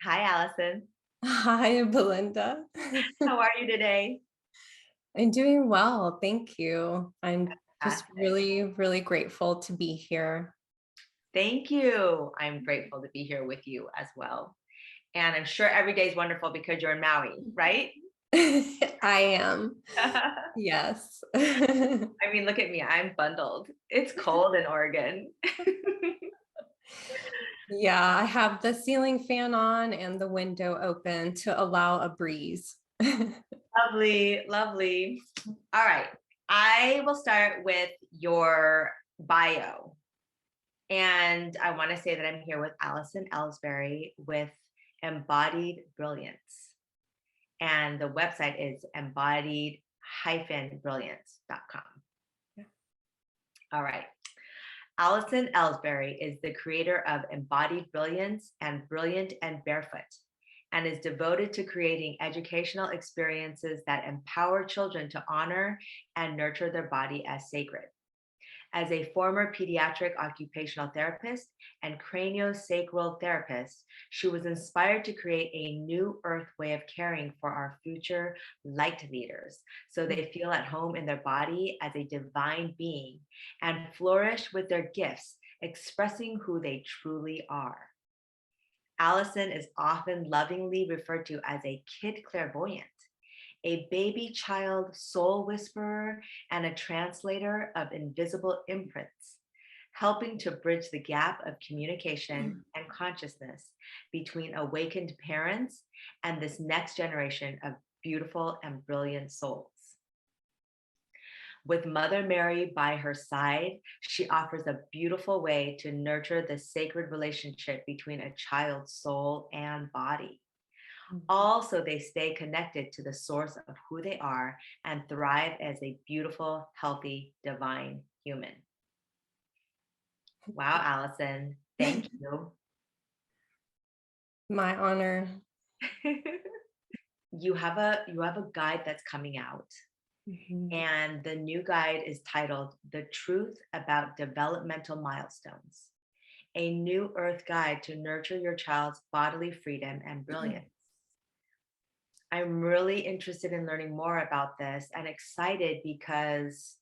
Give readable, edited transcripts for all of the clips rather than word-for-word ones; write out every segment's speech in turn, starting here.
Hi, Allison. Hi, Belinda. How are you today? I'm doing well, thank you. I'm just Fantastic. really grateful to be here. Thank you. I'm grateful to be here with you as well. And I'm sure every day is wonderful because you're in Maui, right? I am. Yes. I mean, look at me. I'm bundled. It's cold in Oregon. Yeah, I have the ceiling fan on and the window open to allow a breeze. Lovely, lovely. All right. I will start with your bio. And I want to say that I'm here with Alison Elsberry with Embodied Brilliance. And the website is embodied-brilliance.com. Yeah. All right. Alison Elsberry is the creator of Embodied Brilliance and Brilliant and Barefoot, and is devoted to creating educational experiences that empower children to honor and nurture their body as sacred. As a former pediatric occupational therapist and craniosacral therapist, she was inspired to create a new earth way of caring for our future light leaders so they feel at home in their body as a divine being and flourish with their gifts, expressing who they truly are. Alison is often lovingly referred to as a kid clairvoyant, a baby child soul whisperer, and a translator of invisible imprints, helping to bridge the gap of communication and consciousness between awakened parents and this next generation of beautiful and brilliant souls. With Mother Mary by her side, she offers a beautiful way to nurture the sacred relationship between a child's soul and body. Also, they stay connected to the source of who they are and thrive as a beautiful, healthy, divine human. Wow, Allison, thank you. My honor. You have a guide that's coming out, Mhm. and the new guide is titled The Truth About Developmental Milestones, a new earth guide to nurture your child's bodily freedom and brilliance. I'm really interested in learning more about this and excited because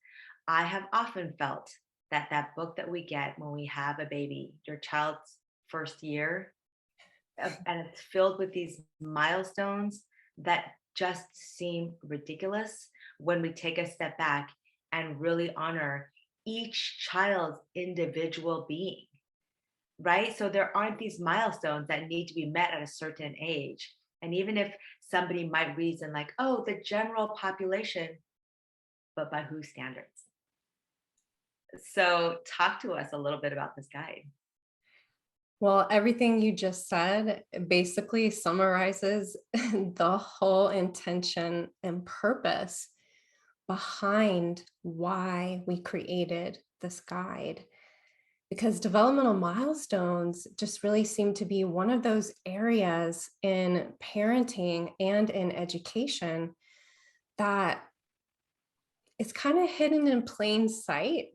I have often felt that that book that we get when we have a baby, your child's first year, and it's filled with these milestones that just seem ridiculous when we take a step back and really honor each child's individual being, right? So there aren't these milestones that need to be met at a certain age. And even if somebody might reason like, oh, the general population, but by whose standards? So talk to us a little bit about this guide. Well, everything you just said basically summarizes the whole intention and purpose behind why we created this guide. Because developmental milestones just really seem to be one of those areas in parenting and in education that is kind of hidden in plain sight,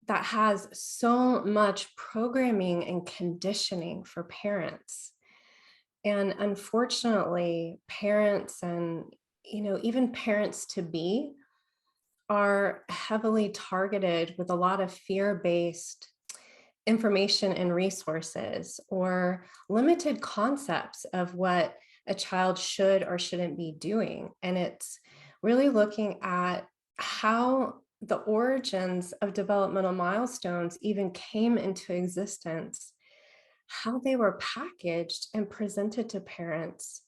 that has so much programming and conditioning for parents. And unfortunately, parents and even parents to be are heavily targeted with a lot of fear-based information and resources, or limited concepts of what a child should or shouldn't be doing. And it's really looking at how the origins of developmental milestones even came into existence, how they were packaged and presented to parents,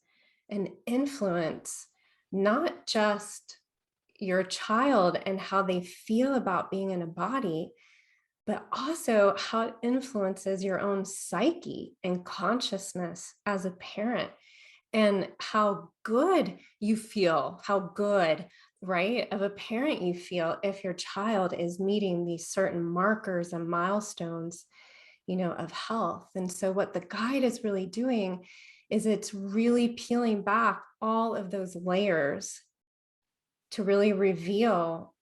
and influence not just your child and how they feel about being in a body, but also how it influences your own psyche and consciousness as a parent, and how good you feel, how good, right, of a parent you feel if your child is meeting these certain markers and milestones, of health. And so what the guide is really doing is it's really peeling back all of those layers to really reveal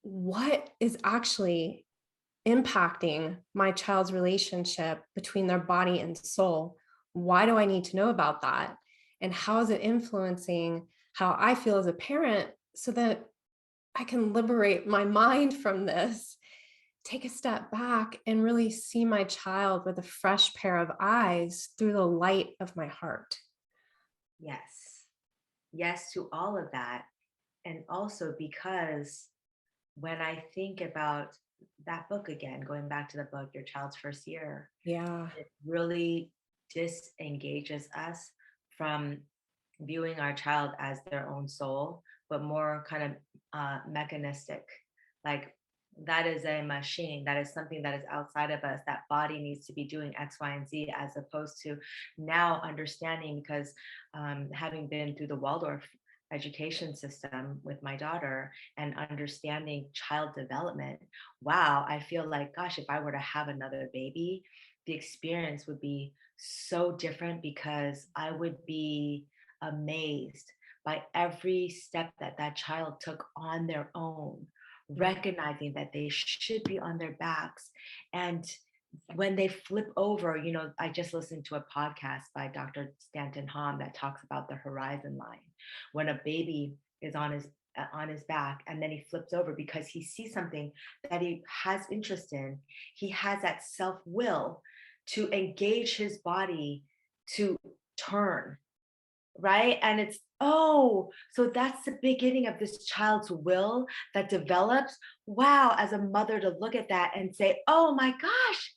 what is actually impacting my child's relationship between their body and soul why do I need to know about that? And how is it influencing how I feel as a parent so that I can liberate my mind from this, take a step back and really see my child with a fresh pair of eyes through the light of my heart. Yes. Yes to all of that. And also because when I think about that book again, going back to the book, Your Child's First Year, Yeah. it really disengages us from viewing our child as their own soul, but more kind of mechanistic. Like that is a machine, that is something that is outside of us. That body needs to be doing X, Y, and Z, as opposed to now understanding, because having been through the Waldorf education system with my daughter and understanding child development, wow, I feel like, gosh, if I were to have another baby, the experience would be so different, because I would be amazed by every step that that child took on their own, recognizing that they should be on their backs. And when they flip over, I just listened to a podcast by Dr. Stanton Hom that talks about the horizon line. When a baby is on his back and then he flips over because he sees something that he has interest in, he has that self will to engage his body to turn, right? And it's, oh, so that's the beginning of this child's will that develops. Wow, as a mother, to look at that and say, oh my gosh,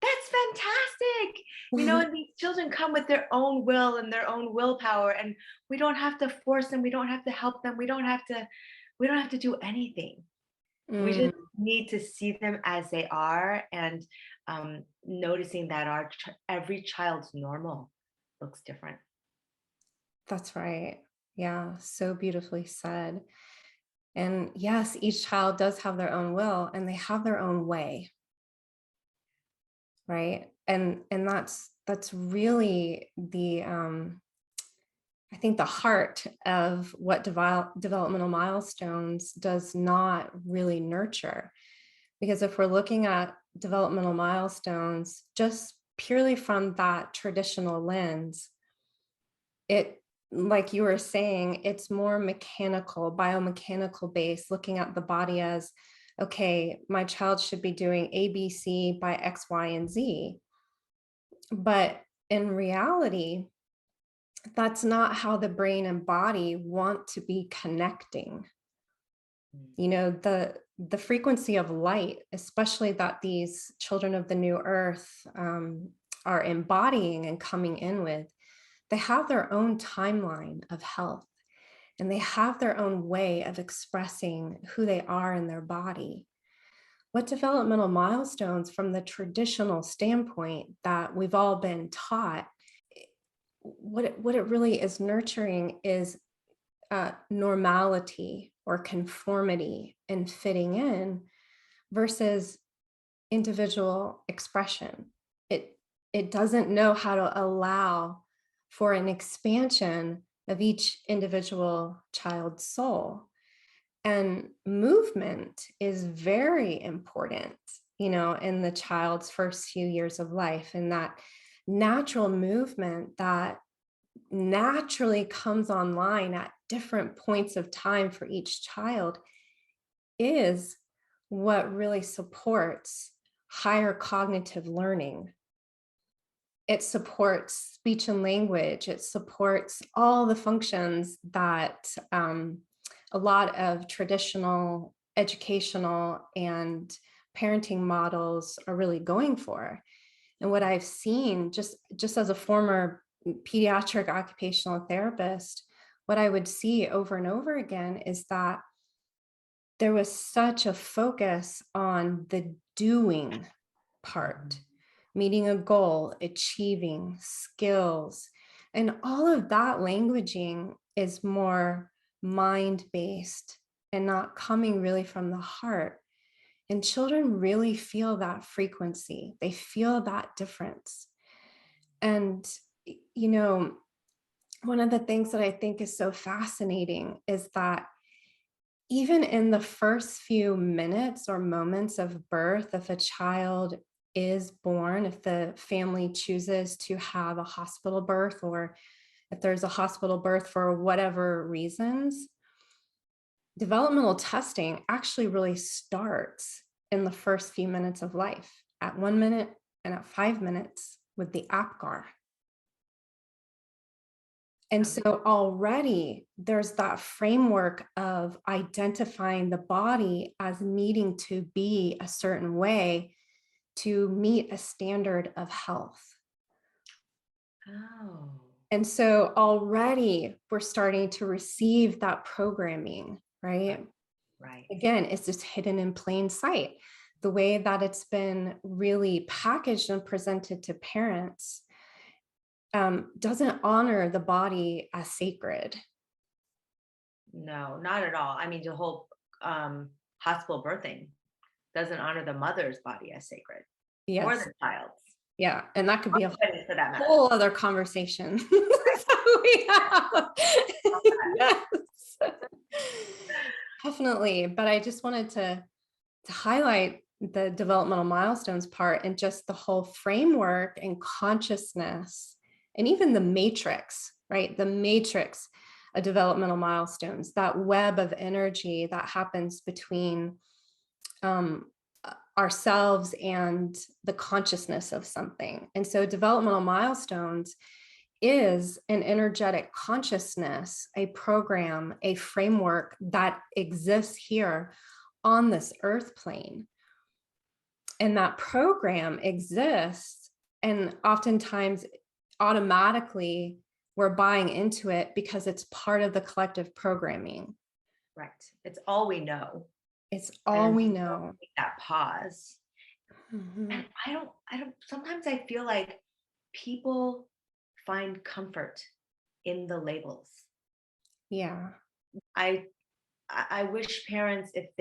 that's fantastic. And these children come with their own will and their own willpower, and we don't have to force them, we don't have to help them, we don't have to do anything. We Mm, just need to see them as they are, and noticing that every child's normal looks different. that's right. Yeah, so beautifully said. And yes, each child does have their own will and they have their own way, right? And that's really the I think the heart of what developmental milestones does not really nurture. Because if we're looking at developmental milestones just purely from that traditional lens, it, like you were saying, it's more mechanical, biomechanical based, looking at the body as, okay, my child should be doing ABC by X, Y, and Z. But in reality, that's not how the brain and body want to be connecting. The frequency of light, especially that these children of the new earth are embodying and coming in with, they have their own timeline of health, and they have their own way of expressing who they are in their body. What developmental milestones from the traditional standpoint that we've all been taught, what it really is nurturing is normality or conformity and fitting in versus individual expression. It doesn't know how to allow for an expansion of each individual child's soul. And movement is very important, in the child's first few years of life, and that natural movement that naturally comes online at different points of time for each child is what really supports higher cognitive learning. It supports speech and language. It supports all the functions that a lot of traditional educational and parenting models are really going for. And what I've seen, just as a former pediatric occupational therapist, what I would see over and over again is that there was such a focus on the doing part, meeting a goal, achieving skills, and all of that languaging is more mind-based and not coming really from the heart. And children really feel that frequency. They feel that difference. And, one of the things that I think is so fascinating is that even in the first few minutes or moments of birth, if a child is born, if the family chooses to have a hospital birth, or if there's a hospital birth for whatever reasons, developmental testing actually really starts in the first few minutes of life, at 1 minute and at 5 minutes with the APGAR. And Okay. so already there's that framework of identifying the body as needing to be a certain way to meet a standard of health. Oh, And so already we're starting to receive that programming, right? right. Again, it's just hidden in plain sight. The way that it's been really packaged and presented to parents doesn't honor the body as sacred. No, not at all. I mean, the whole hospital birthing doesn't honor the mother's body as sacred or Yes. the child's, Yeah. And that could be a for that matter. whole other conversation. So we have. Yes. Definitely. But I just wanted to highlight the developmental milestones part and just the whole framework and consciousness and even the matrix, right? The matrix of developmental milestones, that web of energy that happens between ourselves and the consciousness of something. And so developmental milestones is an energetic consciousness, a program, a framework that exists here on this earth plane. And that program exists, and oftentimes automatically we're buying into it because it's part of the collective programming. Right. It's all we know. It's all And we don't know. take that pause. Mhm. And sometimes I feel like people find comfort in the labels. Yeah. I wish parents, if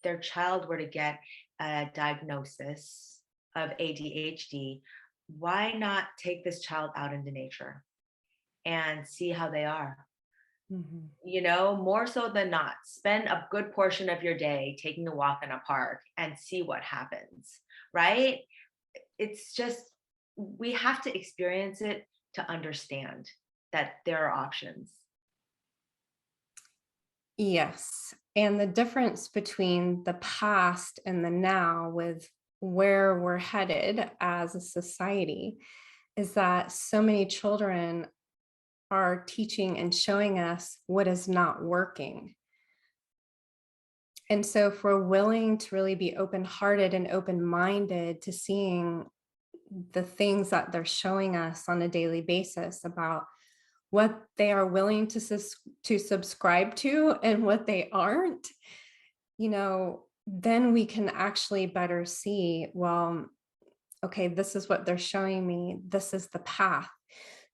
their child were to get a diagnosis of ADHD, why not take this child out into nature and see how they are? Mhm. More so than not, spend a good portion of your day taking a walk in a park and see what happens, right? It's just, we have to experience it to understand that there are options. Yes. And the difference between the past and the now, with where we're headed as a society, is that so many children are teaching and showing us what is not working. And so if we're willing to really be open-hearted and open-minded to seeing the things that they're showing us on a daily basis about what they are willing to subscribe to and what they aren't, then we can actually better see, well, okay, this is what they're showing me. This is the path,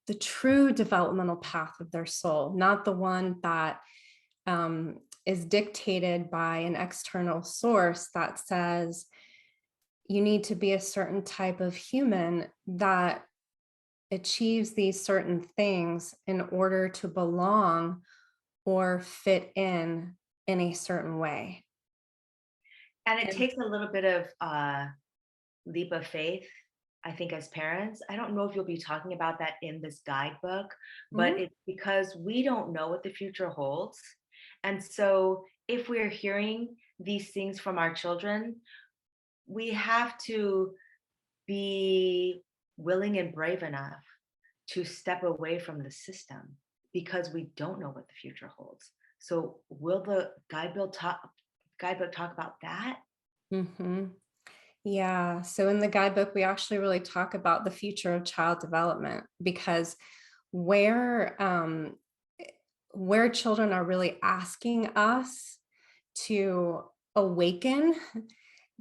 the true developmental path of their soul, not the one that is dictated by an external source that says you need to be a certain type of human that achieves these certain things in order to belong or fit in a certain way. And it And takes a little bit of leap of faith, I think, as parents. I don't know if you'll be talking about that in this guidebook, but Mhm. it's because we don't know what the future holds. And so if we're hearing these things from our children, we have to be willing and brave enough to step away from the system because we don't know what the future holds. So will the guidebook talk about that? Mhm. Yeah. So in the guidebook, we actually really talk about the future of child development, because where where children are really asking us to awaken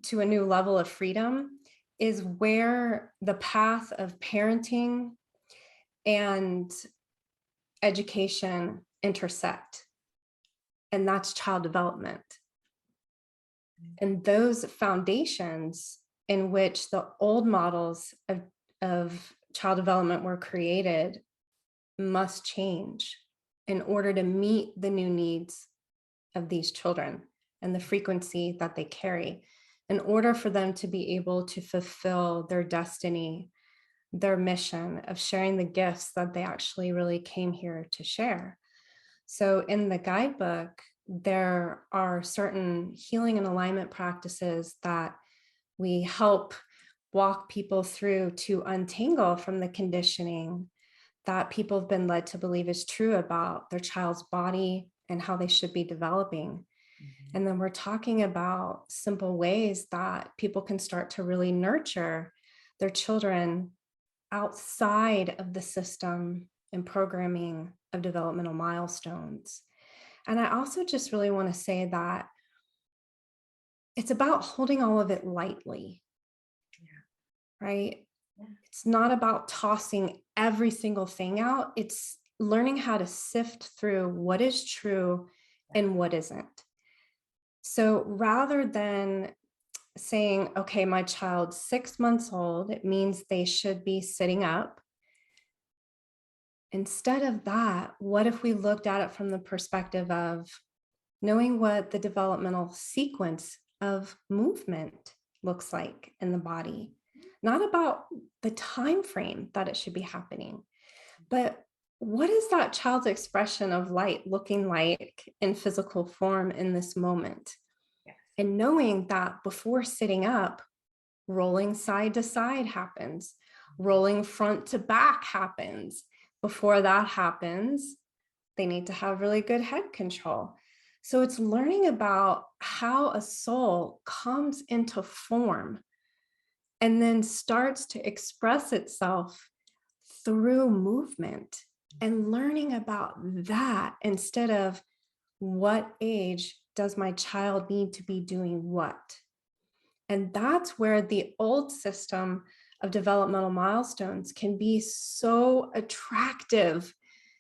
to a new level of freedom is where the path of parenting and education intersect. And that's child development. And those foundations in which the old models of child development were created must change in order to meet the new needs of these children and the frequency that they carry. in order for them to be able to fulfill their destiny, their mission of sharing the gifts that they actually really came here to share. So in the guidebook, there are certain healing and alignment practices that we help walk people through to untangle from the conditioning that people have been led to believe is true about their child's body and how they should be developing. Mhm. And then we're talking about simple ways that people can start to really nurture their children outside of the system and programming of developmental milestones. And I also just really want to say that it's about holding all of it lightly, right? Yeah. It's not about tossing every single thing out. It's learning how to sift through what is true and what isn't. So rather than saying, okay, my child's 6 months old, it means they should be sitting up. Instead of that, what if we looked at it from the perspective of knowing what the developmental sequence of movement looks like in the body? Not about the time frame that it should be happening, but what is that child's expression of light looking like in physical form in this moment? Yes. And knowing that before sitting up, rolling side to side happens, rolling front to back happens. Before that happens, they need to have really good head control. So it's learning about how a soul comes into form and then starts to express itself through movement, and learning about that instead of what age does my child need to be doing what. And that's where the old system of developmental milestones can be so attractive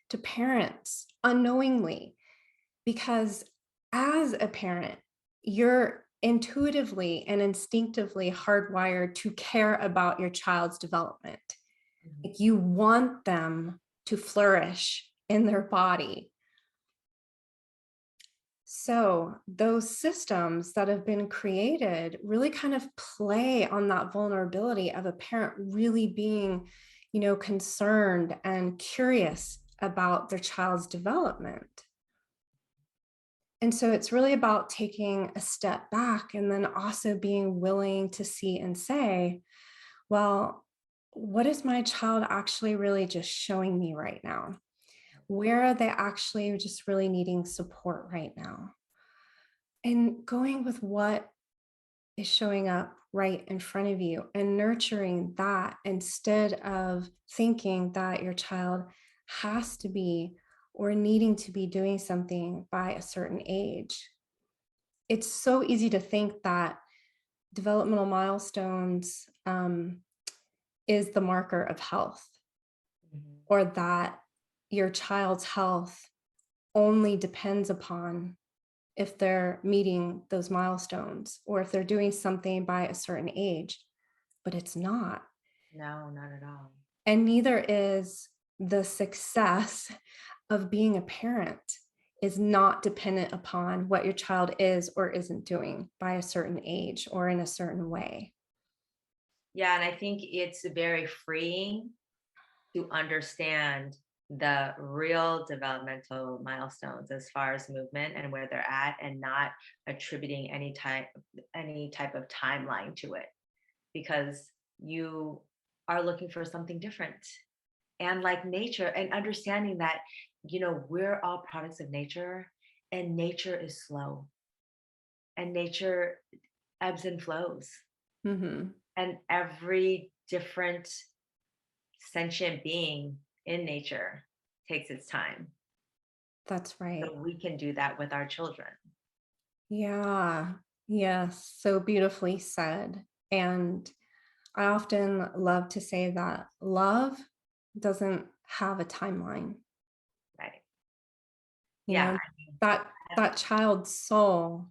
to parents unknowingly, because as a parent, you're intuitively and instinctively hardwired to care about your child's development. Mhm. Like, you want them to flourish in their body. So those systems that have been created really kind of play on that vulnerability of a parent really being, concerned and curious about their child's development. And so it's really about taking a step back and then also being willing to see and say, well, what is my child actually really just showing me right now? Where are they actually just really needing support right now? And going with what is showing up right in front of you and nurturing that instead of thinking that your child has to be or needing to be doing something by a certain age. It's so easy to think that developmental milestones is the marker of health, Mhm. or that your child's health only depends upon if they're meeting those milestones or if they're doing something by a certain age, but it's not. No, not at all. And neither is the success of being a parent is not dependent upon what your child is or isn't doing by a certain age or in a certain way. Yeah, and I think it's very freeing to understand the real developmental milestones as far as movement and where they're at, and not attributing any type of timeline to it, because you are looking for something different. And like nature, and understanding that we're all products of nature, and nature is slow, and nature ebbs and flows, Mhm. and every different sentient being in nature takes its time. That's So right. we can do that with our children. Yeah. Yes. So beautifully said. And I often love to say that love doesn't have a timeline. Right. You Yeah. know, that child's soul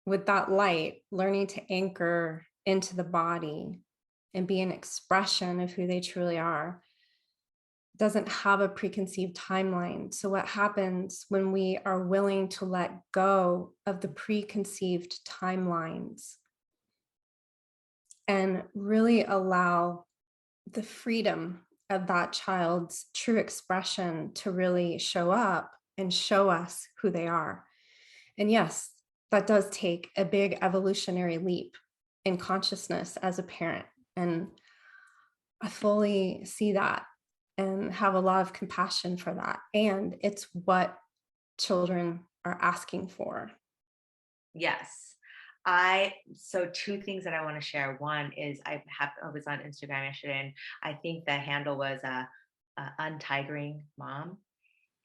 with that light, learning to anchor into the body and be an expression of who they truly are, doesn't have a preconceived timeline. So what happens when we are willing to let go of the preconceived timelines? and really allow the freedom of that child's true expression to really show up and show us who they are. And yes, that does take a big evolutionary leap in consciousness as a parent. And I fully see that and have a lot of compassion for that. And it's what children are asking for. Yes. So two things that I want to share. One is I was on Instagram yesterday, and I think the handle was untigering mom,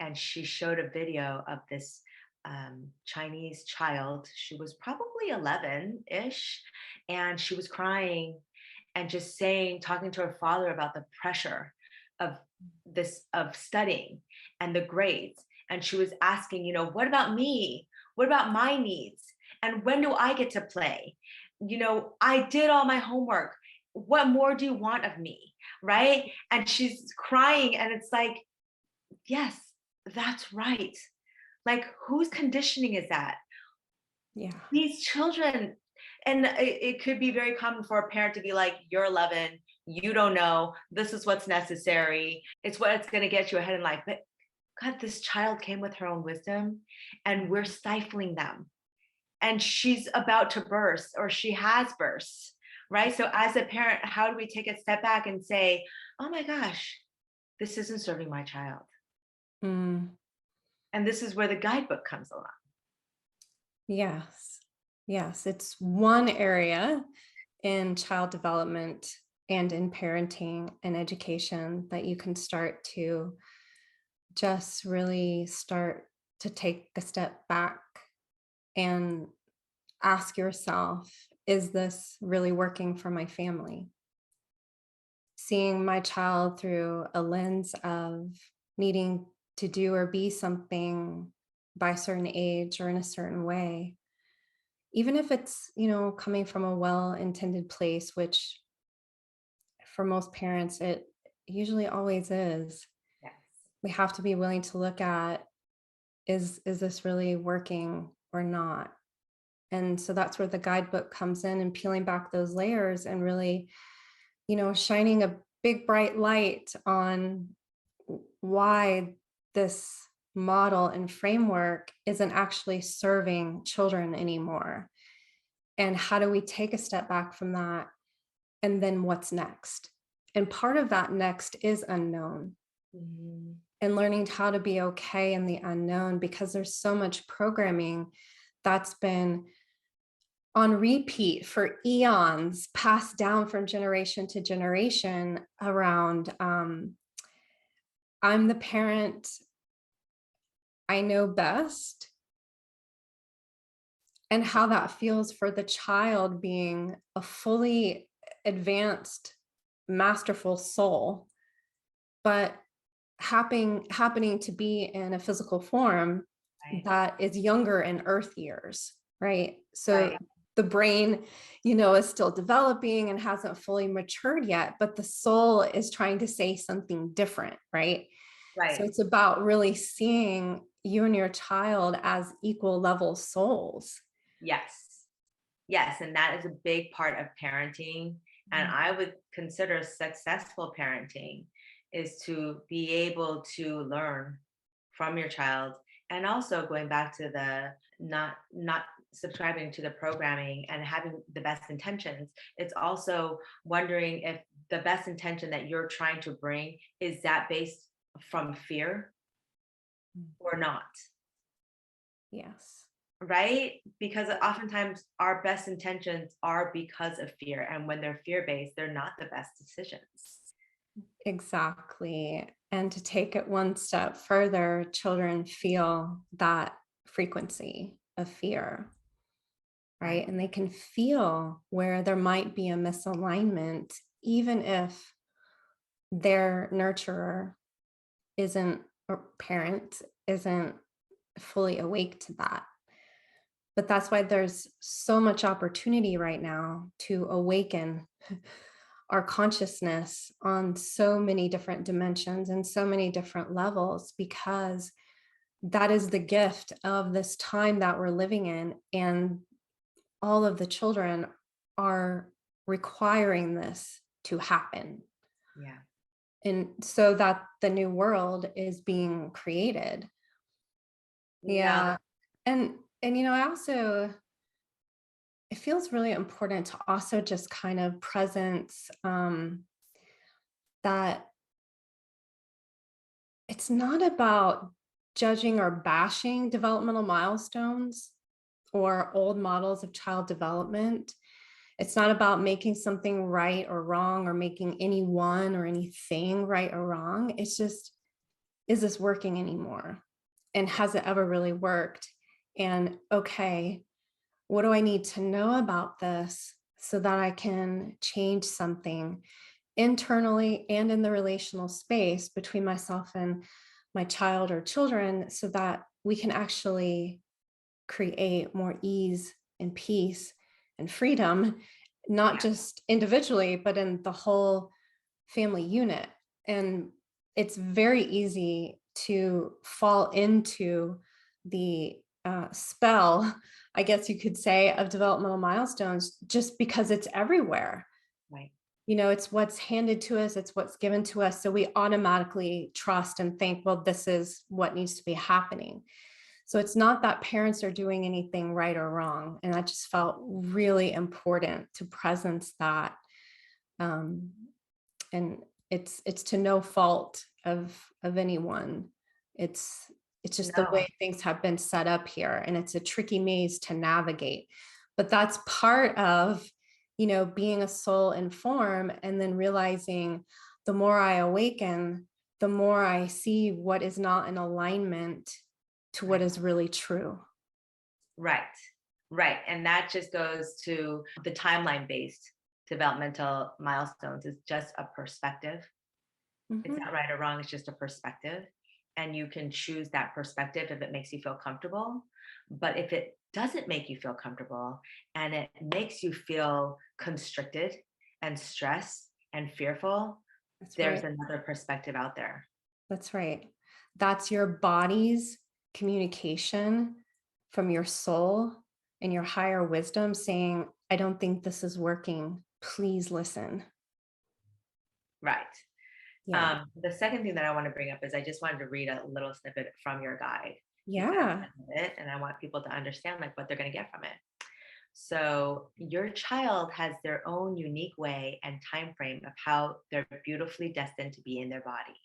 and she showed a video of this Chinese child. She was probably 11-ish, and she was crying and just talking to her father about the pressure of of studying and the grades. And she was asking, what about me? What about my needs? And when do I get to play? I did all my homework. What more do you want of me? Right? And she's crying, and it's like, yes, that's right. Like, whose conditioning is that? Yeah. These children, and it could be very common for a parent to be like, you're 11, you don't know, this is what's necessary, it's what's going to get you ahead in life. But God, this child came with her own wisdom, and we're stifling them. And she's about to burst, or she has burst, right? So as a parent, how do we take a step back and say, oh my gosh, this isn't serving my child? Mm, And this is where the guidebook comes along. yes. Yes. It's one area in child development and in parenting and education that you can start to just really start to take a step back and ask yourself, is this really working for my family? Seeing my child through a lens of needing to do or be something by a certain age or in a certain way, even if it's, coming from a well-intended place, which for most parents, it usually always is. Yes. We have to be willing to look at, is this really working or not? And so that's where the guidebook comes in, and peeling back those layers and really, shining a big bright light on why this model and framework isn't actually serving children anymore. And how do we take a step back from that? And then what's next? And part of that next is unknown. Mm-hmm. And learning how to be okay in the unknown, because there's so much programming that's been on repeat for eons, passed down from generation to generation around, I'm the parent, I know best, and how that feels for the child being a fully advanced, masterful soul, but happening to be in a physical form Right. that is younger in earth years, right? So Right. the brain, is still developing and hasn't fully matured yet, but the soul is trying to say something different, right? So Right. it's about really seeing you and your child as equal level souls. Yes. Yes. And that is a big part of parenting. And I would consider successful parenting is to be able to learn from your child, and also going back to the not subscribing to the programming and having the best intentions. It's also wondering if the best intention that you're trying to bring is that based from fear or not. Yes. Right? Because oftentimes our best intentions are because of fear. And when they're fear based, they're not the best decisions. Exactly. And to take it one step further, children feel that frequency of fear, right? And they can feel where there might be a misalignment, even if their nurturer isn't, or parent isn't fully awake to that. But that's why there's so much opportunity right now to awaken our consciousness on so many different dimensions and so many different levels, because that is the gift of this time that we're living in. And all of the children are requiring this to happen. Yeah. And so that the new world is being created. Now, Yeah. I also, it feels really important to also just kind of presence that it's not about judging or bashing developmental milestones or old models of child development. It's not about making something right or wrong or making anyone or anything right or wrong. It's just, is this working anymore? And has it ever really worked? And okay, what do I need to know about this so that I can change something internally and in the relational space between myself and my child or children so that we can actually create more ease and peace and freedom, not yeah. just individually, but in the whole family unit. And it's very easy to fall into the spell, I guess you could say, of developmental milestones just because it's everywhere. Right. It's what's handed to us, it's what's given to us. So we automatically trust and think, well, this is what needs to be happening. So it's not that parents are doing anything right or wrong. And I just felt really important to presence that. And it's to no fault of anyone. It's just the way No. things have been set up here, and it's a tricky maze to navigate. But that's part of, being a soul in form, and then realizing the more I awaken, the more I see what is not in alignment to what Right. is really true. Right. Right. And that just goes to the timeline based developmental milestones is just a perspective. It's Mhm. not right or wrong, it's just a perspective. And you can choose that perspective if it makes you feel comfortable. But if it doesn't make you feel comfortable and it makes you feel constricted and stressed and fearful, That's there's right. another perspective out there. That's right. That's your body's communication from your soul and your higher wisdom saying, I don't think this is working. Please listen. Right. Yeah. The second thing that I want to bring up is I just wanted to read a little snippet from your guide because Yeah. I love it and I want people to understand like what they're going to get from it. So your child has their own unique way and time frame of how they're beautifully destined to be in their body.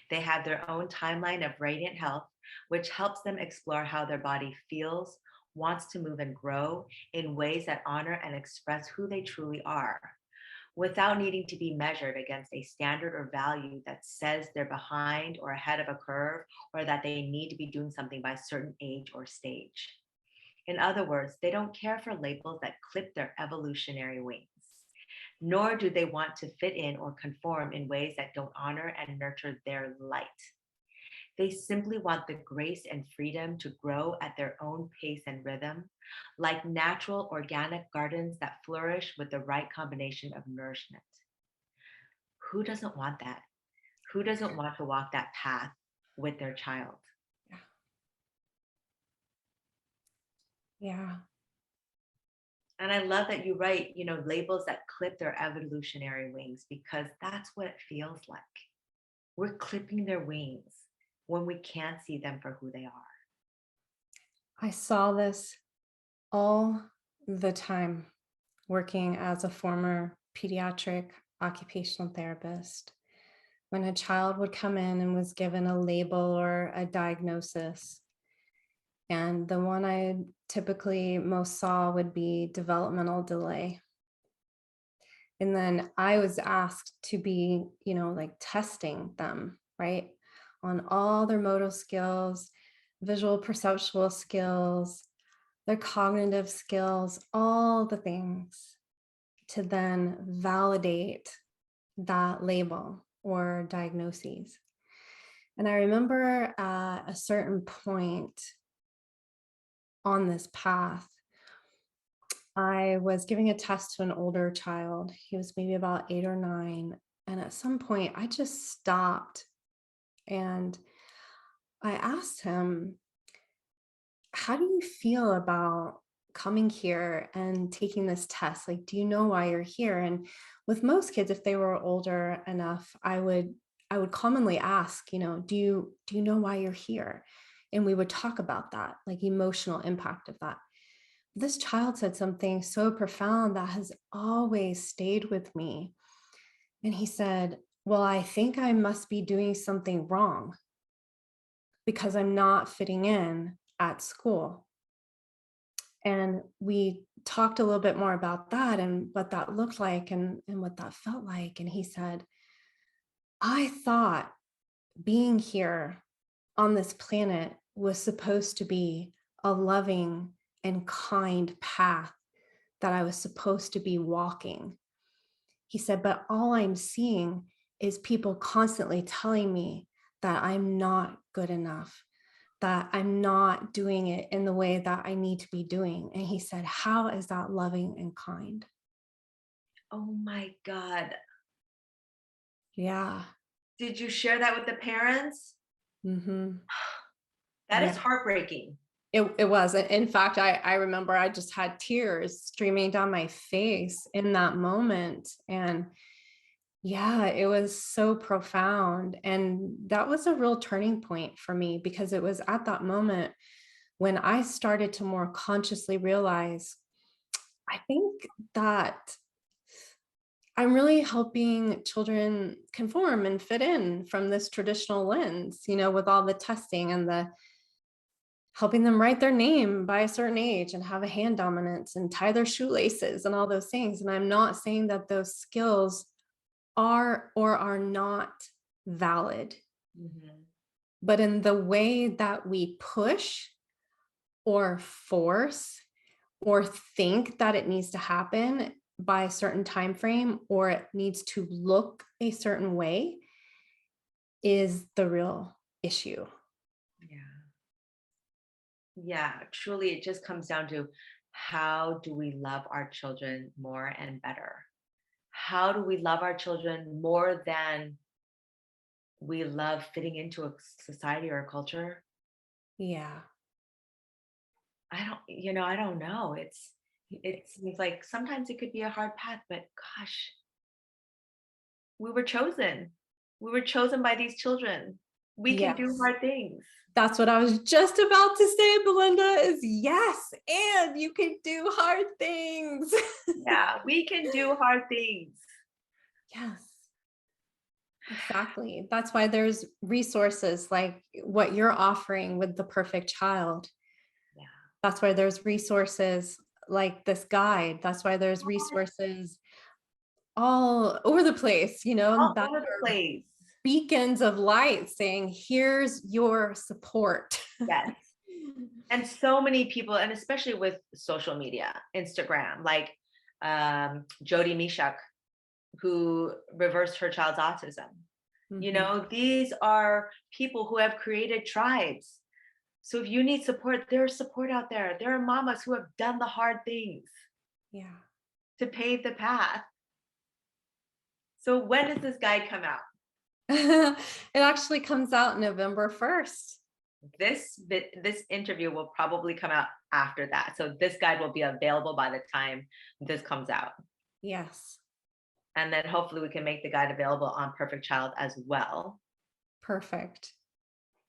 They have their own timeline of radiant health, which helps them explore how their body feels, wants to move and grow in ways that honor and express who they truly are, without needing to be measured against a standard or value that says they're behind or ahead of a curve or that they need to be doing something by a certain age or stage. In other words, they don't care for labels that clip their evolutionary wings, nor do they want to fit in or conform in ways that don't honor and nurture their light. They simply want the grace and freedom to grow at their own pace and rhythm, like natural organic gardens that flourish with the right combination of nourishment. Who doesn't want that? Who doesn't want to walk that path with their child? Yeah. And I love that you write, labels that clip their evolutionary wings because that's what it feels like. We're clipping their wings when we can't see them for who they are. I saw this all the time working as a former pediatric occupational therapist. When a child would come in and was given a label or a diagnosis, and the one I typically most saw would be developmental delay. And then I was asked to be, like testing them, right? On all their motor skills, visual perceptual skills, their cognitive skills, all the things to then validate that label or diagnoses. And I remember at a certain point on this path, I was giving a test to an older child. He was maybe about 8 or 9. And at some point, I just stopped and I asked him, how do you feel about coming here and taking this test? Like, do you know why you're here? And with most kids, if they were older enough, I would commonly ask, do you know why you're here? And we would talk about that, like emotional impact of that. This child said something so profound that has always stayed with me. And he said, well, I think I must be doing something wrong because I'm not fitting in at school. And we talked a little bit more about that and what that looked like and what that felt like. And he said, I thought being here on this planet was supposed to be a loving and kind path that I was supposed to be walking. He said, but all I'm seeing is people constantly telling me that I'm not good enough, that I'm not doing it in the way that I need to be doing. And he said, how is that loving and kind? Oh my God. Yeah. Did you share that with the parents? Mm-hmm. That Yeah. is heartbreaking. It was. In fact, I remember I just had tears streaming down my face in that moment. And yeah, it was so profound. And that was a real turning point for me, because it was at that moment when I started to more consciously realize, I think that I'm really helping children conform and fit in from this traditional lens, with all the testing and the helping them write their name by a certain age and have a hand dominance and tie their shoelaces and all those things. And I'm not saying that those skills are or are not valid, Mhm. but in the way that we push or force or think that it needs to happen by a certain time frame, or it needs to look a certain way, is the real issue. Yeah. Yeah, truly, it just comes down to, how do we love our children more and better? How do we love our children more than we love fitting into a society or a culture? Yeah. I don't know. It seems like sometimes it could be a hard path, but gosh, we were chosen. We were chosen by these children. We can do Yes. hard things. That's what I was just about to say, Belinda, is yes. And you can do hard things. Yeah, we can do hard things. Yes. Exactly. That's why there's resources like what you're offering with the perfect child. Yeah. That's why there's resources like this guide. That's why there's resources all over the place, All that over the are place. beacons of light saying, here's your support. Yes. And so many people, and especially with social media, Instagram, like Jody Mishak, who reversed her child's autism. Mhm. These are people who have created tribes. So if you need support, there's support out there. There are mamas who have done the hard things Yeah. to pave the path. So when does this guide come out? It actually comes out November 1st. This interview will probably come out after that. So this guide will be available by the time this comes out. Yes. And then hopefully we can make the guide available on Perfect Child as well. Perfect.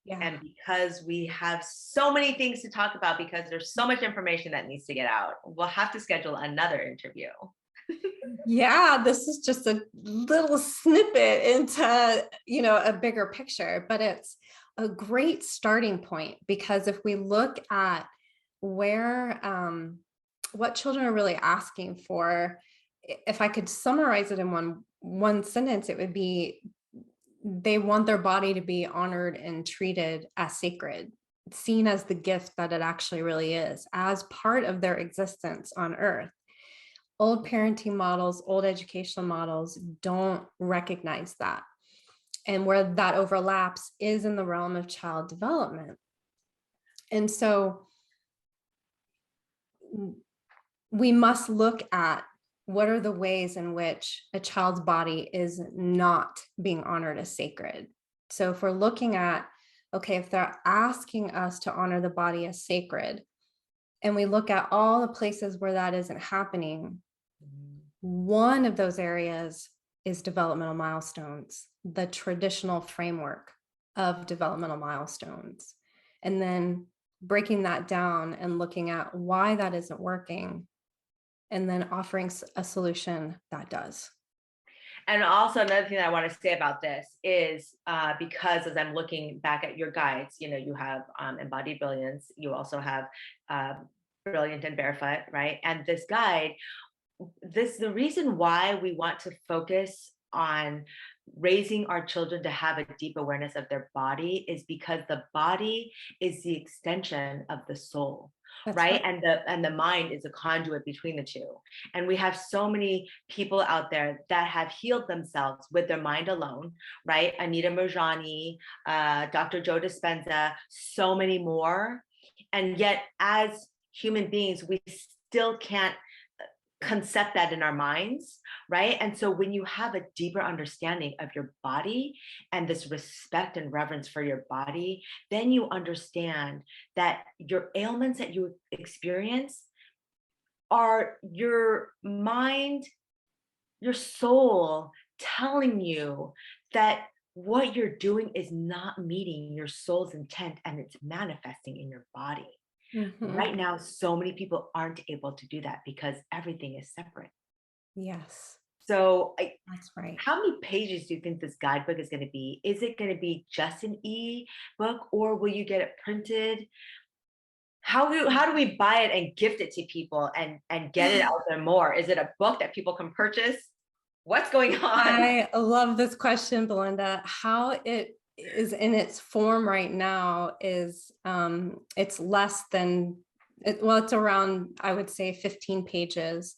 Yeah. And because we have so many things to talk about, because there's so much information that needs to get out, we'll have to schedule another interview. Yeah, this is just a little snippet into, a bigger picture, but it's a great starting point, because if we look at where what children are really asking for, if I could summarize it in one sentence, it would be they want their body to be honored and treated as sacred, seen as the gift that it actually really is, as part of their existence on earth. Old parenting models, old educational models don't recognize that. And where that overlaps is in the realm of child development. And so we must look at what are the ways in which a child's body is not being honored as sacred. So if we're looking at, okay, if they're asking us to honor the body as sacred, and we look at all the places where that isn't happening, Mhm. one of those areas is developmental milestones, the traditional framework of developmental milestones. And then breaking that down and looking at why that isn't working, and then offering a solution that does. And also another thing that I want to say about this is because as I'm looking back at your guides, you have Embodied Brilliance, you also have uh, Brilliant and Barefoot, right? And this guide, the reason why we want to focus on raising our children to have a deep awareness of their body is because the body is the extension of the soul, That's right? right. And the mind is a conduit between the two. And we have so many people out there that have healed themselves with their mind alone, right? Anita Murjani, Dr. Joe Dispenza, so many more. And yet as human beings, we still can't concept that in our minds, right? And so when you have a deeper understanding of your body and this respect and reverence for your body, then you understand that your ailments that you experience are your mind, your soul telling you that what you're doing is not meeting your soul's intent and it's manifesting in your body. Mhm. Right now, so many people aren't able to do that because everything is separate. Yes, So, that's right. how many pages do you think this guidebook is going to be? Is it going to be just an e-book, or will you get it printed? How do we buy it and gift it to people and get it out there more? Is it a book that people can purchase? What's going on? I love this question, Belinda. How it is in its form right now is it's less than well, it's around, I would say, 15 pages,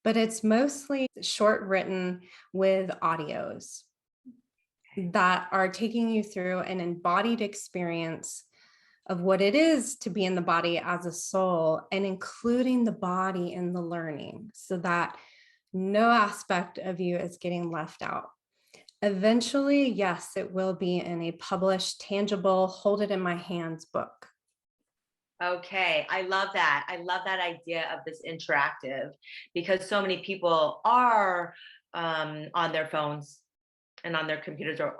but it's mostly short written with audios that are taking you through an embodied experience of what it is to be in the body as a soul, and including the body in the learning so that no aspect of you is getting left out. Eventually, yes, it will be in a published, tangible, hold it in my hands book. Okay, I love that. I love that idea of this interactive because so many people are on their phones and on their computers or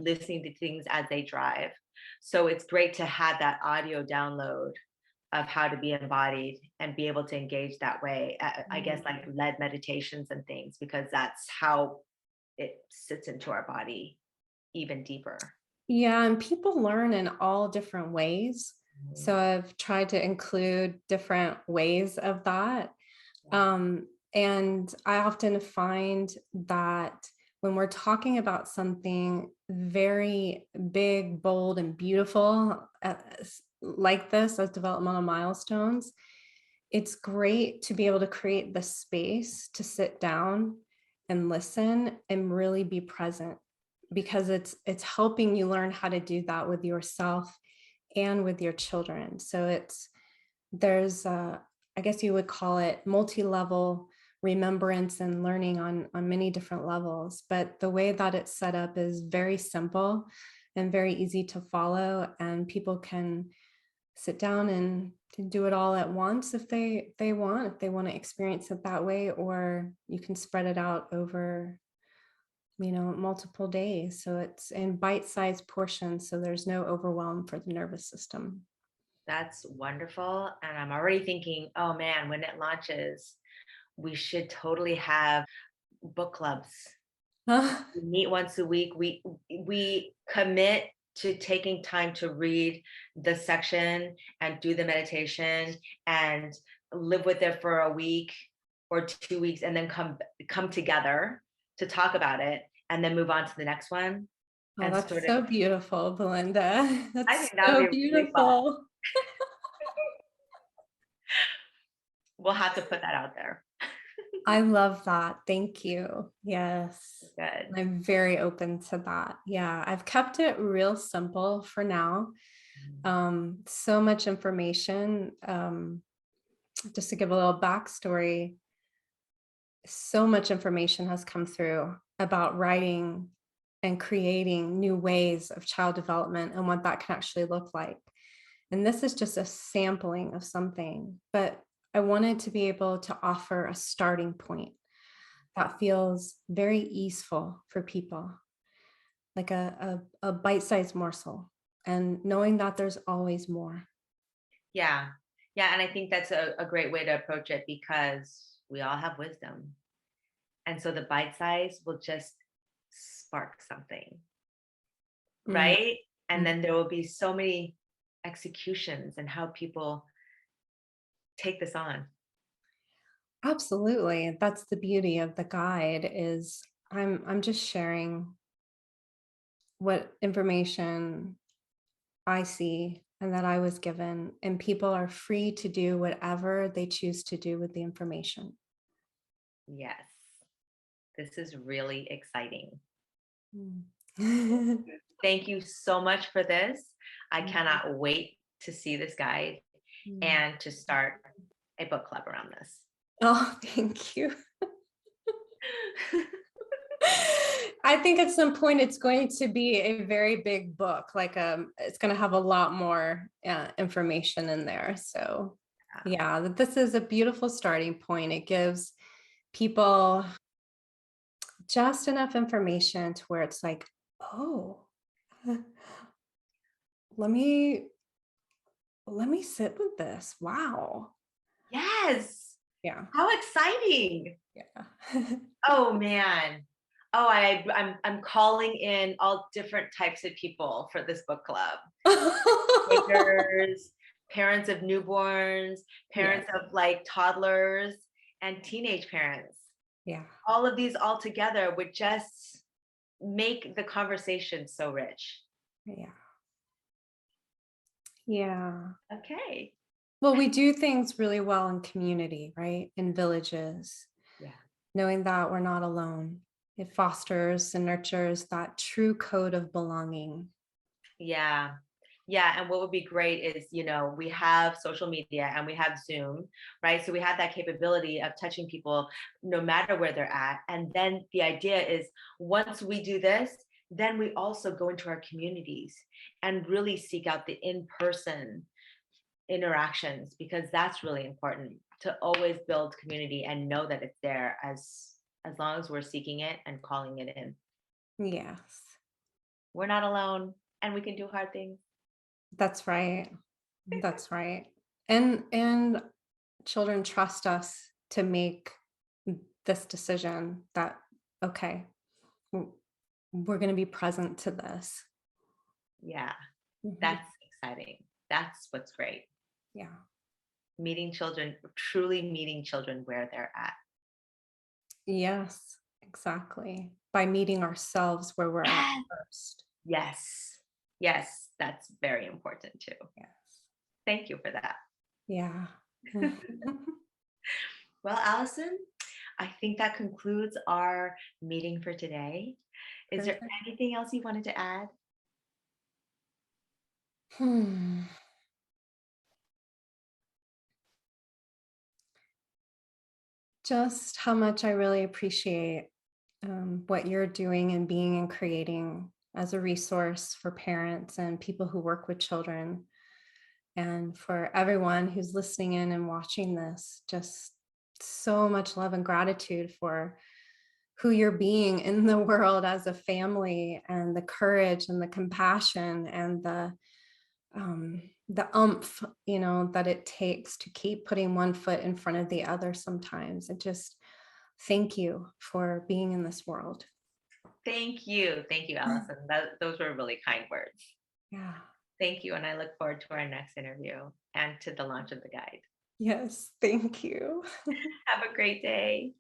listening to things as they drive. So it's great to have that audio download of how to be embodied and be able to engage that way. I guess like led meditations and things, because that's how it sits into our body even deeper. Yeah, and people learn in all different ways. Mhm. So I've tried to include different ways of that. Yeah. And I often find that when we're talking about something very big, bold, and beautiful like this as developmental milestones, it's great to be able to create the space to sit down and listen and really be present, because it's helping you learn how to do that with yourself and with your children. So there's I guess you would call it multi-level remembrance and learning on many different levels, but the way that it's set up is very simple and very easy to follow, and people can sit down and to do it all at once if they want, if they want to experience it that way, or you can spread it out over multiple days, so it's in bite-sized portions so there's no overwhelm for the nervous system. That's wonderful. And I'm already thinking, oh man, when it launches, we should totally have book clubs. We meet once a week. We commit to taking time to read the section and do the meditation and live with it for a week or 2 weeks, and then come together to talk about it and then move on to the next one Oh, and that's sort of. so beautiful, Belinda. I That's think that would so be really fun. beautiful. We'll have to put that out there. I love that. Thank you. Yes. Good. I'm very open to that. Yeah, I've kept it real simple for now. So much information. Just to give a little backstory, so much information has come through about writing and creating new ways of child development and what that can actually look like. And this is just a sampling of something, but I wanted to be able to offer a starting point that feels very easeful for people, like a bite-sized morsel, and knowing that there's always more. Yeah. Yeah. And I think that's a great way to approach it because we all have wisdom. And so the bite size will just spark something, Mm, right? And mm. then there will be so many executions and how people take this on. Absolutely. That's the beauty of the guide is I'm just sharing what information I see and that I was given, and people are free to do whatever they choose to do with the information. Yes. This is really exciting. Mm. Thank you so much for this. I cannot wait to see this guide Mm. and to start a book club around this. Oh, thank you. I think at some point it's going to be a very big book. Like it's going to have a lot more information in there. So yeah, this is a beautiful starting point. It gives people just enough information to where it's like, oh, let me sit with this. Wow. Yes. Yeah. How exciting. Yeah. Oh man. Oh, I'm calling in all different types of people for this book club. Takers, parents of newborns, Yeah. parents of like toddlers, and teenage parents. Yeah. All of these all together would just make the conversation so rich. Yeah. Yeah. Okay. Well, we do things really well in community, right? In villages, Yeah. knowing that we're not alone. It fosters and nurtures that true code of belonging. Yeah. Yeah. And what would be great is, we have social media and we have Zoom, right? So we have that capability of touching people no matter where they're at. And then the idea is once we do this, then we also go into our communities and really seek out the in-person interactions because that's really important to always build community and know that it's there as long as we're seeking it and calling it in. Yes, We're not alone and we can do hard things. that's right. That's right. And children trust us to make this decision that, okay, w- we're going to be present to this. Yeah, Mhm. that's exciting. That's what's great. Yeah. Meeting children, truly meeting children where they're at. Yes, exactly. By meeting ourselves where we're at Yes. first. Yes. Yes, that's very important too. Yes. Thank you for that. Yeah. Well, Allison, I think that concludes our meeting for today. Is there Perfect. anything else you wanted to add? Hmm. Just how much I really appreciate what you're doing and being and creating as a resource for parents and people who work with children. And for everyone who's listening in and watching this, just so much love and gratitude for who you're being in the world as a family, and the courage and the compassion and the umph, that it takes to keep putting one foot in front of the other sometimes. And just thank you for being in this world. Thank you. Thank you, Allison. Those were really kind words. Yeah. Thank you. And I look forward to our next interview and to the launch of the guide. Yes. Thank you. Have a great day.